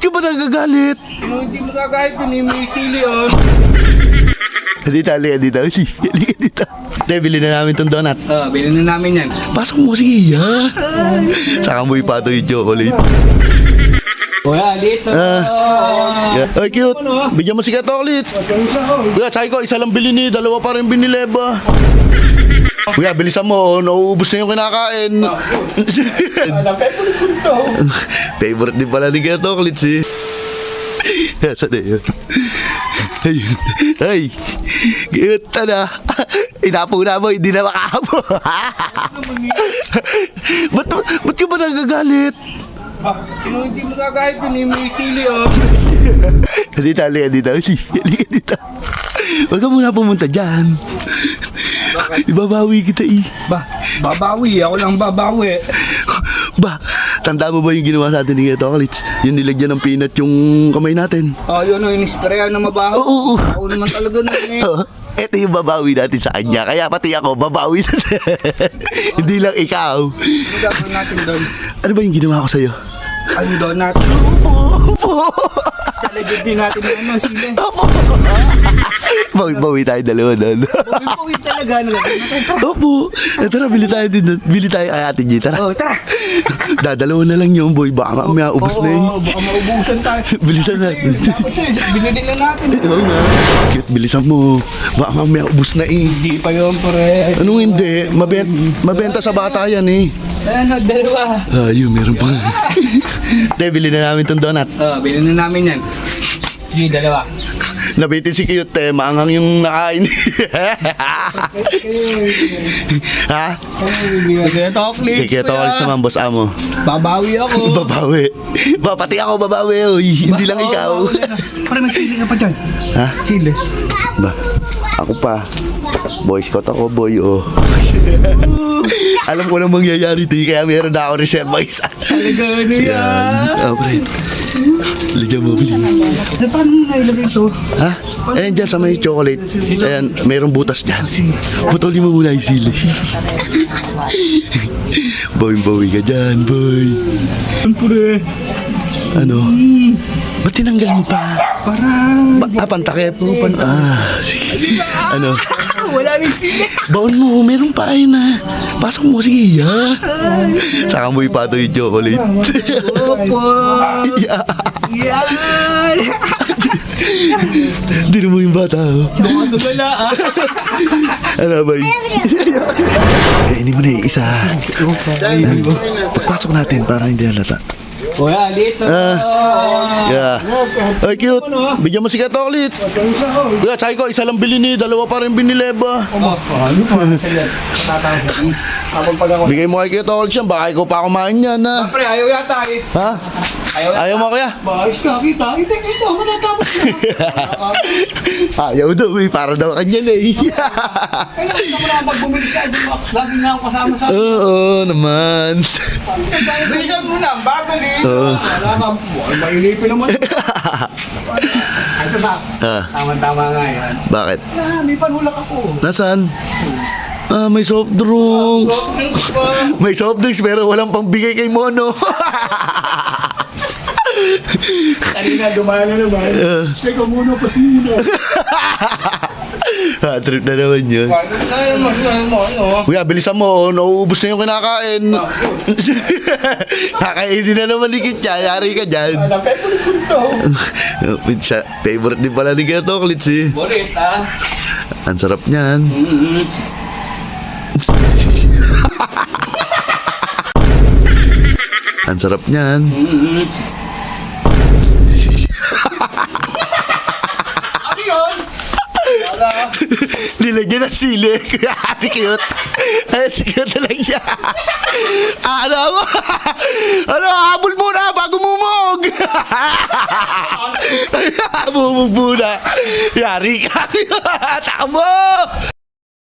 ka ba nagagalit? Hindi mo gagahit yun, may sili oh. Dito, halika dito. Halika dito. Te, bili na namin tong donut. Bilhin na namin yan. Pasok mo, sige, ha? Saka mo ipato yung chocolate. Kuya, dito. Yeah. Ay, cute. Bigyan mo si chocolates. Kuya, sabi ko, isa lang bili ni, dalawa pa rin binileba. Kuya, bilisan mo, nauubos na yung kinakain. Favorite din pala ni chocolates, eh. Saan na yun? Ay, cute na. Inapo na mo, hindi na makahapo. Ba't ka ba nagagalit? Hindi mo gagahit yun, may sili oh. Dito, halika dito. Halika dito. Huwag ka muna pumunta dyan. Ibabawi kita, eh. Babawi. Ako lang babawi. Ba, tanda mo ba yung ginawa sa atin ni Chocolates? Yung nilagyan ng peanut yung kamay natin. Yun o, inisprayan na mabaho. Oo. Ako naman talaga nun eh. Ito yung babawi natin sa kanya. Kaya pati ako, babawi natin. Hindi lang ikaw. Ano gagawin natin doon? Ano ba yung ginawa ko sa'yo? Ano doon natin? Talagid din natin yung sili. Bawi tayo dalawa doon. Bawi talaga. Opo. Tara, bili tayo din doon. Bili tayo kay Ate G. Tara. Tara. Dadalawa na lang yung boy. Baka mamaya ubos na eh. Baka maubusan tayo. Bilisan natin. Dapat siya, binili na natin. Oo nga. Cute, bilisan mo. Baka mamaya ubos na eh. Hindi pa yun, pare. Anong hindi? Mabenta sa bata yan eh. Ayan, dalawa. Ayun, meron pa. Te, bili na namin tong donut. Bilhin na namin yan. Sige, dalawa. Nabitin si Cute, te. Maanghang yung nakain. Ha? Sige, chocolate. Kaya tokalis naman, boss amo. Babawi ako. Babawi. Pati ako babawi. Oy. Hindi lang ikaw. Pare, may sili ka pa dyan. Ha? Sili. Ba? Ako pa. Boy Scout ako, boy, oh. Alam ko na mangyayari ito, kaya meron na ako reserva isa. Talaga ano yan? Pre. Ligyan mo, bili. Paano nailagay ito? Ha? Ayan dyan sa may chocolate. Ayan, mayroong butas dyan. Putulin mo muna yung sili. Bawi ka dyan, boy. Pare. Ano? Ba't tinanggal mo pa? Pantakip mo. Sige. Ano? Wala rin sili. Baon mo, meron pa ay na. Pasok mo, sige, ha? Saka mo ipato yung chocolate. Opo. Yan. Dino mo yung bata, oh. Nakasagala ah. Ano ba yun? Kainin mo na yung isa. Pagpasok natin para hindi halata. Kuya, dito. Yeah. Ay, cute. Bigyan mo si chocolates. Kuya, sabi ko, isa lang bili ni, dalawa pa rin binileba. Ano pa? Habang pag ako. Bigay mo kay chocolates yan, baka ikaw pa kumain yan, ha? Pre, ayaw yata eh. Ha? Ayaw mo, kuya? Bayos ka kita. Hindi, ako natapos na. Ayaw daw, eh. Para daw kanya na, eh. Kailangan mo na magbumili sa akin. Lagi nga ako kasama sa akin. Oo, naman. Bilisan mo na, bagal eh. Oo. Wala ka, mainipin naman. Ito na. Tama-tama nga yan. Bakit? May panulak ako. Nasaan? May soft drinks. May soft drinks pero walang pambigay kay Mono. Kanina dumaan na naman. Teka muna, pas muna. Trip na naman yun. Kuya, bilisan mo. Nauubos na yung kinakain. Kakainin na naman ni Kitya. Yari ka dyan. Favorite din pala ni Kaya Chocolates, eh. Borit ah. Ang sarap niyan. Ang sarap niyan. Ano yun? Nilagyan ng sili. Kuya, ate cute. Ay, si cute lang siya. Ano mo? Ano, habol muna bago mumog. Mumog muna. Yari ka. Takbo.